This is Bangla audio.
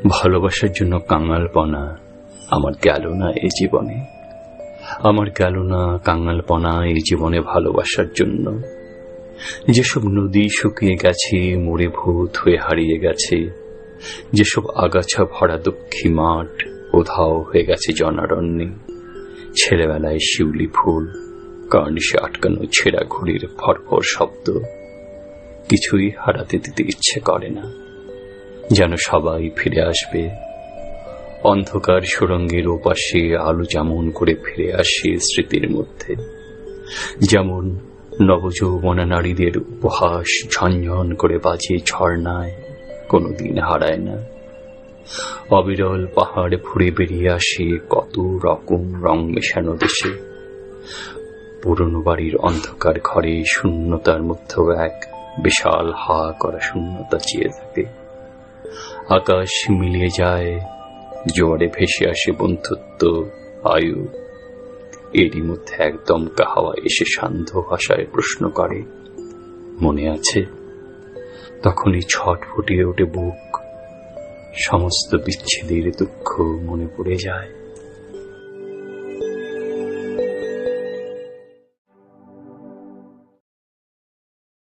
ভালোবাসার জন্য কাঙালপনা আমার গেল না এই জীবনে, আমার গেল না কাঙালপনা এই জীবনে ভালোবাসার জন্য। যেসব নদী শুকিয়ে গেছে, মরে ভূত হয়ে হারিয়ে গেছে, যেসব আগাছা ভরা দক্ষী মাঠ উধাও হয়ে গেছে জনারণ্যে, ছেলেবেলায় শিউলি ফুল, কার্নিশে আটকানো ছেঁড়া ঘুড়ির ফরফর শব্দ, কিছুই হারাতে দিতে ইচ্ছে করে না। যেন সবাই ফিরে আসবে। অন্ধকার সুড়ঙ্গের ওপাশে আলো যেমন করে ফিরে আসে স্মৃতির মধ্যে, যেমন নবযৌবনা নারীদের উপহাস ঝনঝন করে বাজে ঝর্ণায়, কোনোদিন হারায় না। অবিরল পাহাড়ে ফুড়ে বেরিয়ে আসে কত রকম রং মেশানো দেশে। পুরনো বাড়ির অন্ধকার ঘরে শূন্যতার মধ্যেও এক বিশাল হা করা শূন্যতা চেয়ে থাকে। আকাশ মিলিয়ে যায়, জোয়ারে ভেসে আসে বন্ধুত্ব, আয়ু। এরই মধ্যে এক দমকা হাওয়া এসে শান্ত ভাষায় প্রশ্ন করে, মনে আছে? তখনই ছট ফুটিয়ে ওঠে বুক, সমস্ত বিচ্ছেদের দুঃখ মনে পড়ে যায়।